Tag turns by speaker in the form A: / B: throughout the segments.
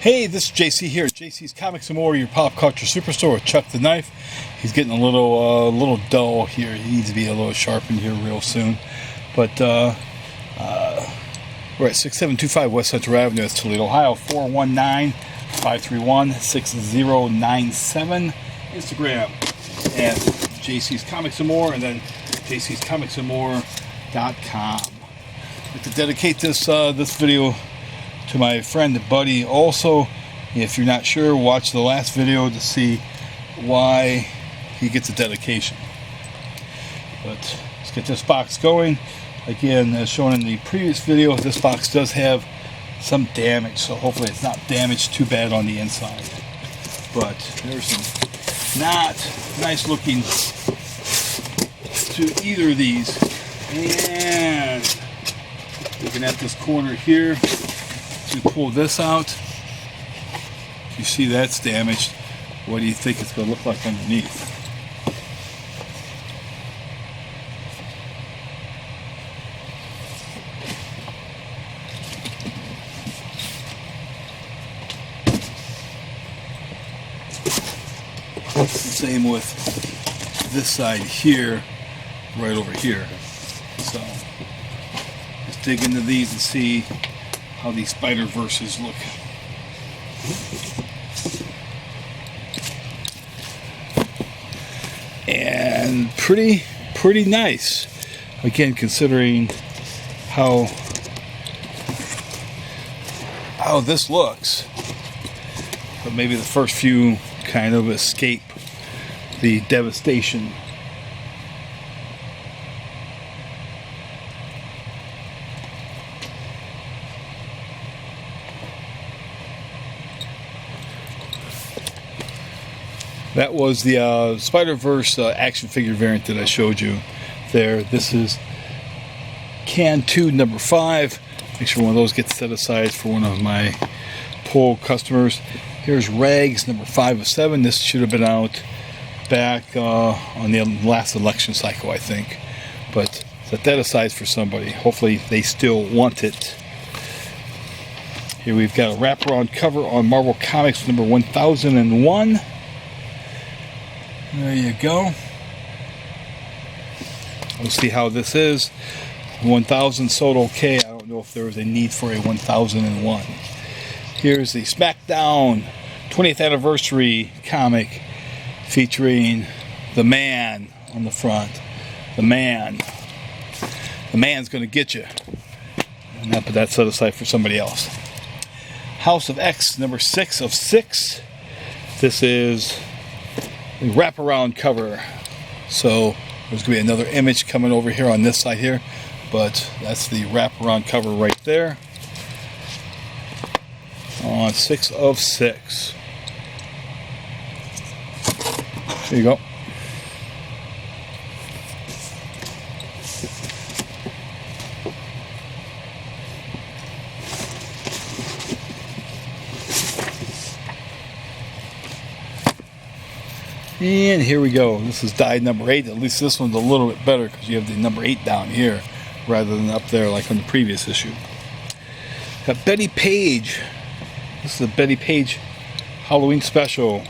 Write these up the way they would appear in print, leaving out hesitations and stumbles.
A: Hey, this is JC here at JC's Comics and More, your pop culture superstore with Chuck the Knife. He's getting a little dull here. He needs to be a little sharpened here real soon. But we're at 6725 West Central Avenue, that's Toledo, Ohio, 419-531-6097. Instagram at JC's Comics and More, and then jcscomicsandmore.com. I'd like to dedicate this video to my friend and buddy. Also, if you're not sure, watch the last video to see why he gets a dedication. But let's get this box going. Again, as shown in the previous video, this box does have some damage, so hopefully it's not damaged too bad on the inside. But there's some not nice looking to either of these. And looking at this corner here, we pull this out. You see that's damaged. What do you think it's going to look like underneath? Same with this side here, right over here. So let's dig into these and see how these Spider-Verses look. And pretty nice. Again, considering how this looks. But maybe the first few kind of escape the devastation. That was the Spider-Verse action figure variant that I showed you there. This is can 2 number 5. Make sure one of those gets set aside for one of my poll customers. Here's Rags number 5 of 7. This should have been out back on the last election cycle, I think. But set that aside for somebody. Hopefully they still want it. Here we've got a wraparound cover on Marvel Comics number 1001. There you go. We'll see how this is. 1000 sold okay. I don't know if there was a need for a 1001. Here's the SmackDown 20th anniversary comic featuring the Man on the front. The Man. The Man's going to get you. And I'll put that set aside for somebody else. House of X number 6 of 6. This is the wraparound cover. So there's going to be another image coming over here on this side here. But that's the wraparound cover right there. On 6 of 6. There you go. And here we go. This is die number 8. At least this one's a little bit better because you have the number 8 down here rather than up there like on the previous issue. Got Betty Page. This is a Betty Page Halloween special.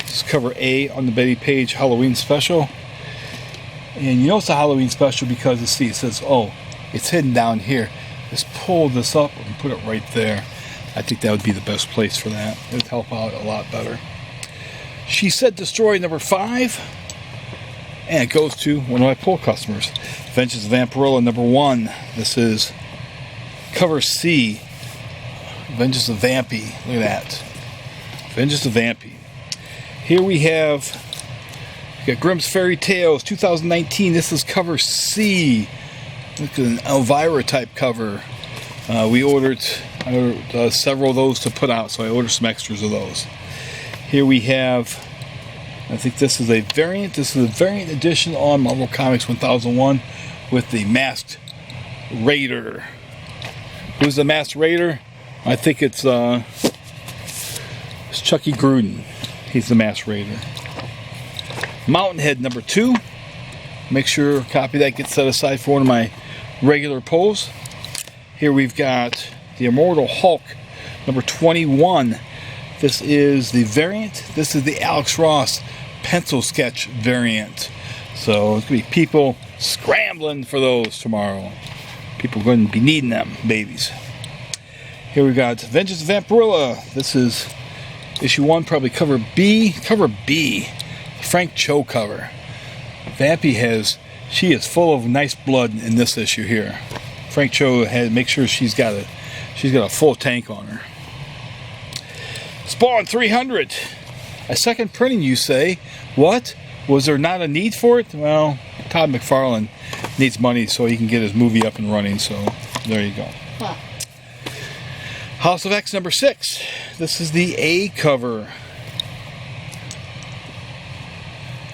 A: This is cover A on the Betty Page Halloween special. And you know it's a Halloween special because it says, oh, it's hidden down here. Just pull this up and put it right there. I think that would be the best place for that. It would help out a lot better. She Said Destroy number 5. And it goes to one of my poll customers. Vengeance of Vampirilla number 1. This is cover C. Vengeance of Vampy. Look at that. Vengeance of Vampy. Here we got Grimm's Fairy Tales 2019. This is cover C. Look at an Elvira type cover. I ordered several of those to put out, so I ordered some extras of those. Here we have, I think this is a variant. This is a variant edition on Marvel Comics 1001 with the Masked Raider. Who's the Masked Raider? I think it's Chucky Gruden. He's the Masked Raider. Mountainhead number 2. Make sure a copy of that gets set aside for one of my regular polls. Here we've got the Immortal Hulk, number 21. This is the variant. This is the Alex Ross pencil sketch variant. So it's going to be people scrambling for those tomorrow. People are going to be needing them, babies. Here we got Vengeance of Vampirilla. This is issue 1, probably cover B. Cover B. Frank Cho cover. Vampy she is full of nice blood in this issue here. Frank Cho had to make sure she's got a full tank on her. Spawn 300. A second printing, you say? What? Was there not a need for it? Well, Todd McFarlane needs money so he can get his movie up and running, so there you go. Huh. House of X number 6. This is the A cover.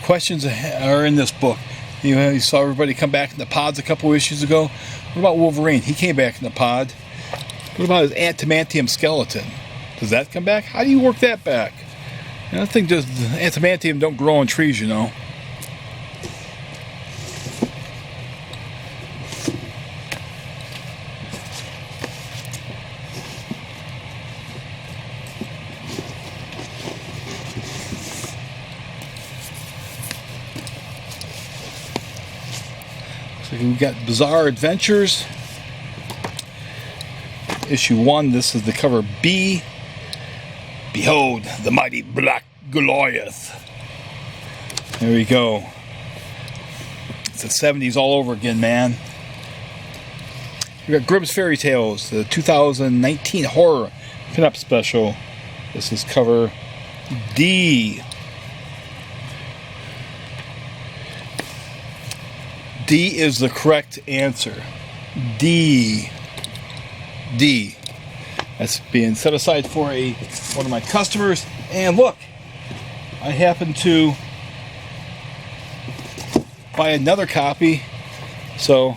A: Questions are in this book. You saw everybody come back in the pods a couple issues ago. What about Wolverine? He came back in the pod. What about his adamantium skeleton? Does that come back? How do you work that back? I don't think just adamantium don't grow on trees, you know. So we've got Bizarre Adventures. Issue 1, this is the cover B. Behold, the mighty Black Goliath. There we go. It's the 70s all over again, man. We got Grimm's Fairy Tales, the 2019 horror pinup special. This is cover D. D is the correct answer. D. That's being set aside for one of my customers. And look, I happen to buy another copy, so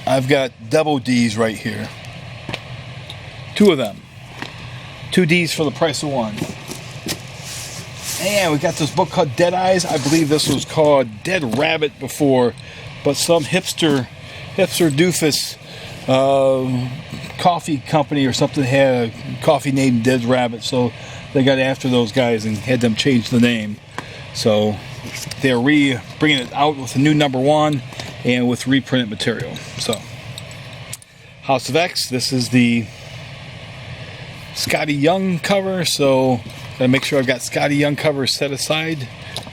A: I've got double D's right here. 2 of them. 2 D's for the price of 1. And we got this book called Dead Eyes. I believe this was called Dead Rabbit before, but some hipster doofus coffee company or something had a coffee named Dead Rabbit, so they got after those guys and had them change the name. So they're bringing it out with a new number 1 and with reprinted material. So House of X, this is the Scotty Young cover, so gotta make sure I've got Scotty Young covers set aside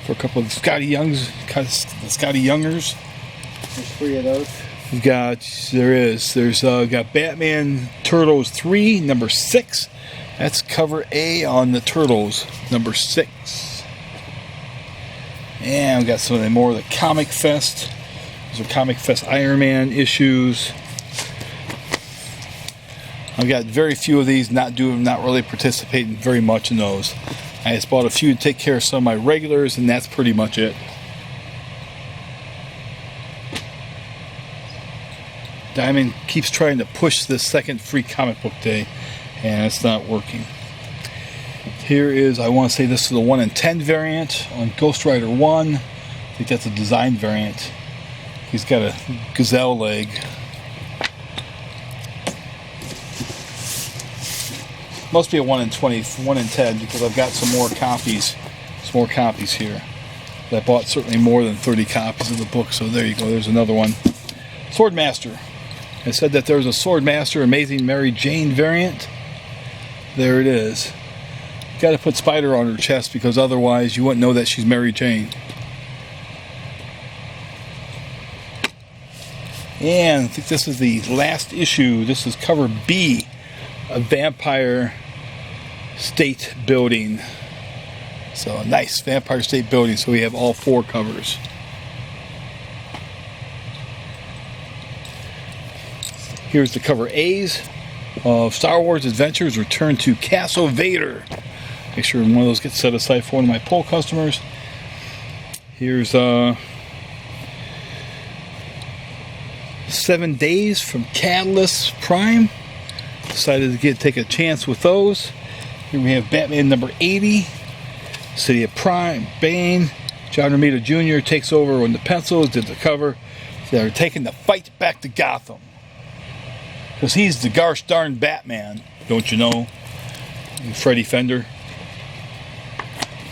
A: for a couple of Scotty Youngers.
B: There's 3 of those.
A: We've got, got Batman Turtles 3, number 6. That's cover A on the Turtles, number 6. And we got some more of the Comic Fest. These are Comic Fest Iron Man issues. I've got very few of these, not really participating very much in those. I just bought a few to take care of some of my regulars, and that's pretty much it. Diamond keeps trying to push this second free comic book day, and it's not working. Here is, I want to say this is the 1 in 10 variant on Ghost Rider 1. I think that's a design variant. He's got a gazelle leg. Must be a 1 in 20, 1 in 10, because I've got some more copies here. I bought certainly more than 30 copies of the book, so there you go, there's another one. Swordmaster. I said that there was a Swordmaster Amazing Mary Jane variant. There it is. Got to put Spider on her chest, because otherwise you wouldn't know that she's Mary Jane. And I think this is the last issue. This is cover B, a Vampire State Building. So a nice Vampire State Building. So we have all 4 covers. Here's the cover A's of Star Wars Adventures Return to Castle Vader. Make sure one of those gets set aside for one of my poll customers. Here's 7 Days from Catalyst Prime. Decided to take a chance with those. Here we have Batman number 80. City of Prime, Bane. John Romita Jr. takes over on the pencils, did the cover. They're taking the fight back to Gotham. Because he's the gosh darn Batman, don't you know? Freddy Fender.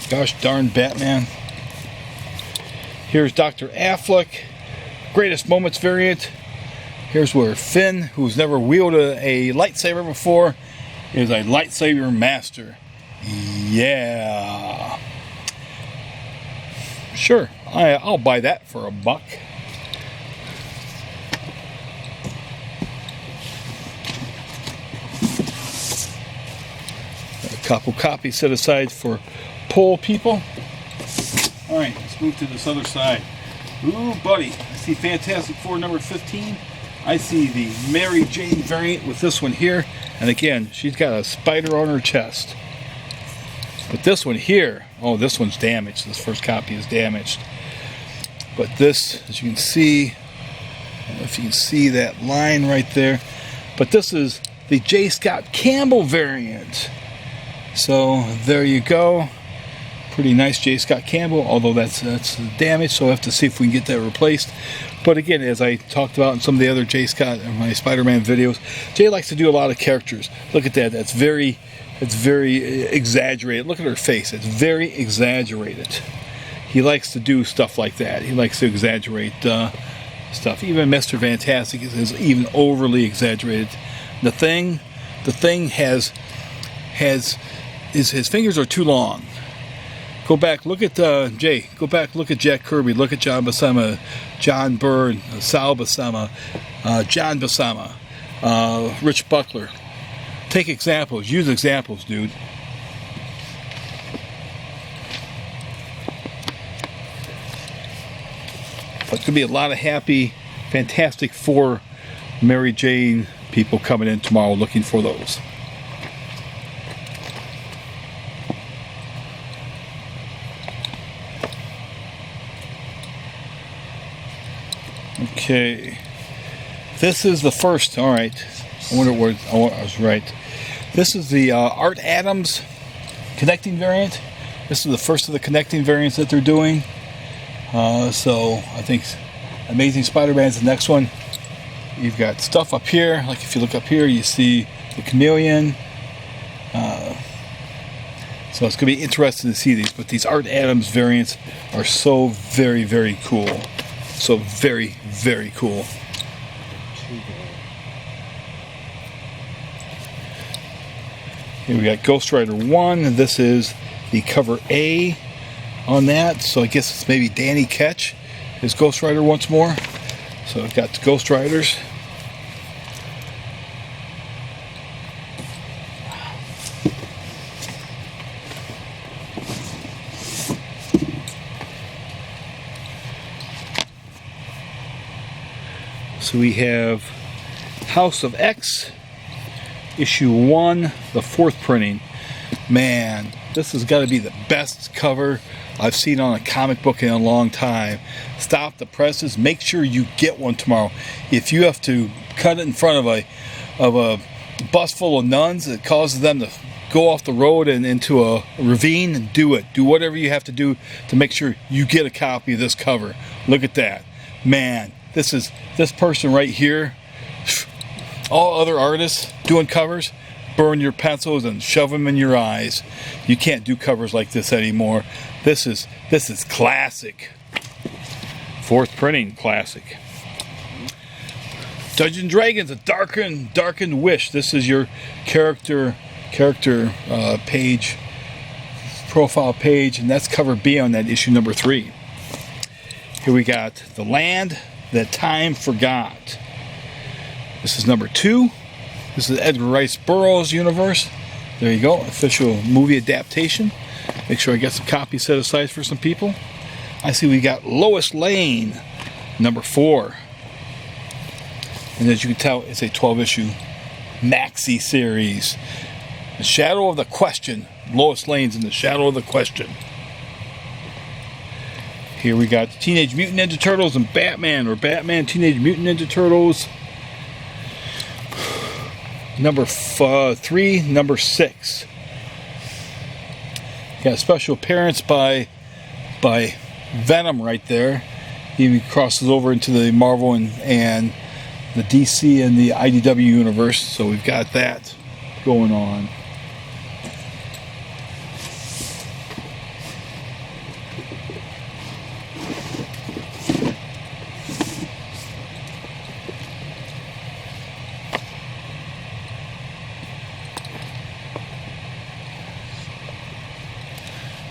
A: Gosh darn Batman. Here's Dr. Affleck, Greatest Moments variant. Here's where Finn, who's never wielded a lightsaber before, is a lightsaber master. Yeah. Sure, I'll buy that for $1. A couple copies set aside for poll people. Alright, let's move to this other side. Ooh, buddy. I see Fantastic Four number 15. I see the Mary Jane variant with this one here. And again, she's got a spider on her chest. But this one here, oh, this one's damaged. This first copy is damaged. But this, as you can see, I don't know if you can see that line right there. But this is the J. Scott Campbell variant. So there you go. Pretty nice J. Scott Campbell, although that's damaged, so we'll have to see if we can get that replaced. But again, as I talked about in some of the other J. Scott, my Spider-Man videos, Jay likes to do a lot of characters. Look at that. It's very exaggerated. Look at her face. It's very exaggerated. He likes to do stuff like that. He likes to exaggerate stuff. Even Mr. Fantastic is even overly exaggerated. The thing has his fingers are too long. Go back, look at Jay. Go back, look at Jack Kirby. Look at John Buscema, John Byrne, Sal Buscema, John Buscema, Rich Buckler. Take examples. Use examples, dude. But could be a lot of happy Fantastic Four Mary Jane people coming in tomorrow looking for those. Okay, this is the first. All right, I wonder where I was right. This is the Art Adams connecting variant. This is the first of the connecting variants that they're doing. So I think Amazing Spider-Man is the next one. You've got stuff up here. Like if you look up here, you see the chameleon. So it's going to be interesting to see these. But these Art Adams variants are so very, very cool. So very, very cool. Here we got Ghost Rider 1, and this is the cover A on that. So I guess it's maybe Danny Ketch is Ghost Rider once more. So I've got the Ghost Riders. So we have House of X, issue 1, the 4th printing. Man, this has got to be the best cover I've seen on a comic book in a long time. Stop the presses. Make sure you get one tomorrow. If you have to cut it in front of a bus full of nuns that causes them to go off the road and into a ravine, and do it. Do whatever you have to do to make sure you get a copy of this cover. Look at that. Man, this person right here. All other artists doing covers, burn your pencils and shove them in your eyes. You can't do covers like this anymore. This is classic. 4th printing classic. Dungeons & Dragons, a darkened wish. This is your character page, profile page, and that's cover B on that issue number 3. Here we got The Land That Time Forgot. This is number 2. This is Edgar Rice Burroughs universe. There you go, official movie adaptation. Make sure I get some copies set aside for some people. I see we got Lois Lane, number 4. And as you can tell, it's a 12-issue maxi series. The Shadow of the Question. Lois Lane's in the Shadow of the Question. Here we got the Teenage Mutant Ninja Turtles and Batman, or Batman Teenage Mutant Ninja Turtles. Number 3, number 6. Got a special appearance by Venom right there. He crosses over into the Marvel and the DC and the IDW universe, so we've got that going on.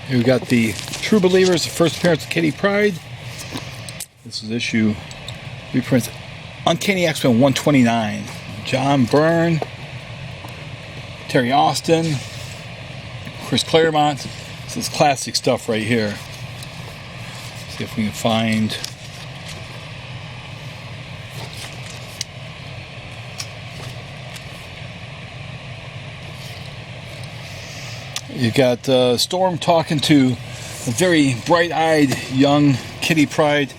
A: Here we got the True Believers, the first appearance of Kitty Pryde. This is issue reprints Uncanny X-Men 129. John Byrne, Terry Austin, Chris Claremont. This is classic stuff right here. See if we can find. You got Storm talking to a very bright-eyed young Kitty Pryde.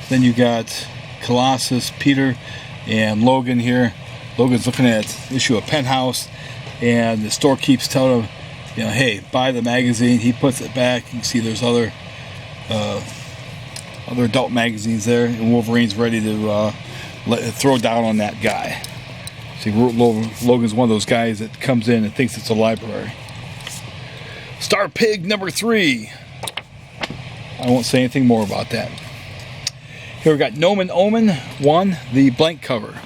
A: Then you got Colossus, Peter, and Logan here. Logan's looking at issue of Penthouse, and the store keeps telling him, you know, hey, buy the magazine. He puts it back. You can see there's other adult magazines there, and Wolverine's ready to throw down on that guy. See, Logan's one of those guys that comes in and thinks it's a library. Star Pig number 3. I won't say anything more about that. Here we got Nomen Omen 1, the blank cover.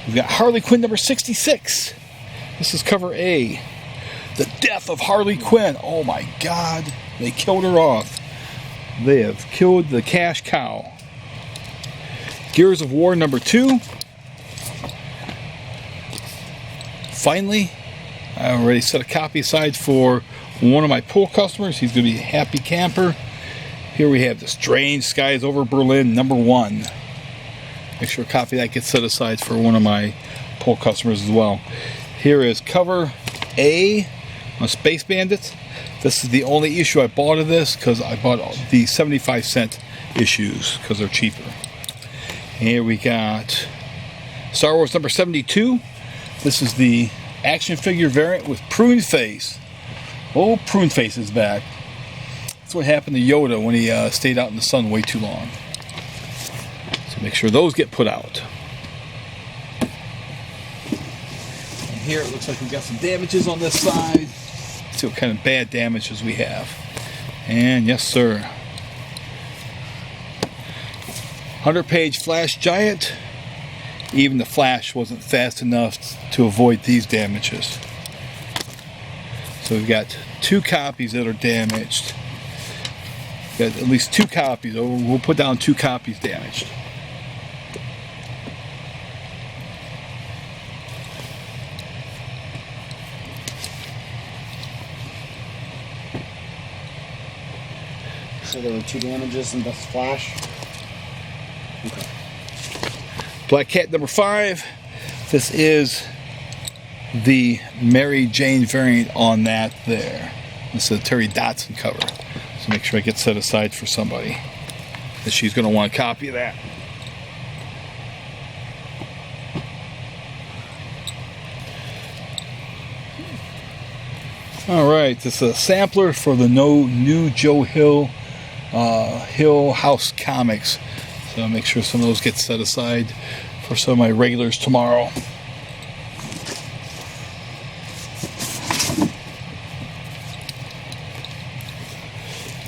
A: We've got Harley Quinn number 66. This is cover A. The death of Harley Quinn. Oh my God. They killed her off. They have killed the cash cow. Gears of War number 2. Finally, I already set a copy aside for one of my pool customers. He's going to be a happy camper. Here we have The Strange Skies Over Berlin number 1. Make sure a copy of that gets set aside for one of my pool customers as well. Here is cover A on Space Bandits. This is the only issue I bought of this because I bought the 75-cent issues because they're cheaper. Here we got Star Wars number 72. This is the action figure variant with Prune Face. Oh, Prune Face is back. That's what happened to Yoda when he stayed out in the sun way too long. So make sure those get put out. And here it looks like we've got some damages on this side. Let's see what kind of bad damages we have. And yes, sir. 100-page Flash Giant. Even the Flash wasn't fast enough to avoid these damages. So we've got 2 copies that are damaged. Got at least 2 copies. We'll put down 2 copies damaged.
B: So there were 2 damages in the Flash. Okay.
A: Black Cat number 5. This is the Mary Jane variant on that there. This is a Terry Dotson cover. So make sure I get set aside for somebody that she's going to want a copy of that. Alright, this is a sampler for the new Joe Hill Hill House comics. So make sure some of those get set aside for some of my regulars tomorrow.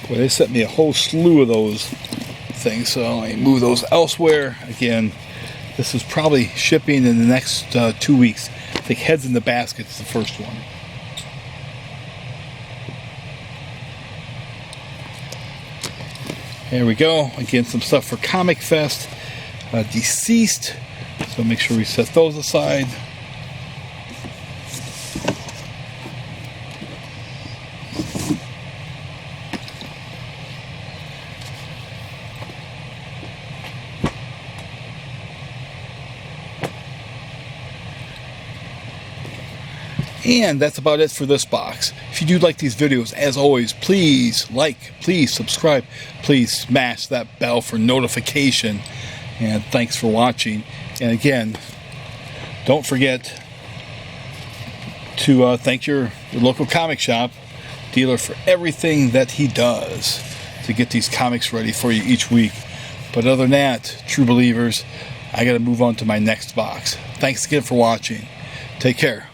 A: Well, they sent me a whole slew of those things, so I move those elsewhere. Again, this is probably shipping in the next 2 weeks. I think Heads in the Basket is the first one. There we go. Again, some stuff for Comic Fest. Deceased. So make sure we set those aside. And that's about it for this box. If you do like these videos, as always, please like, please subscribe, please smash that bell for notification. And thanks for watching. And again, don't forget to thank your local comic shop dealer for everything that he does to get these comics ready for you each week. But other than that, true believers, I gotta move on to my next box. Thanks again for watching. Take care.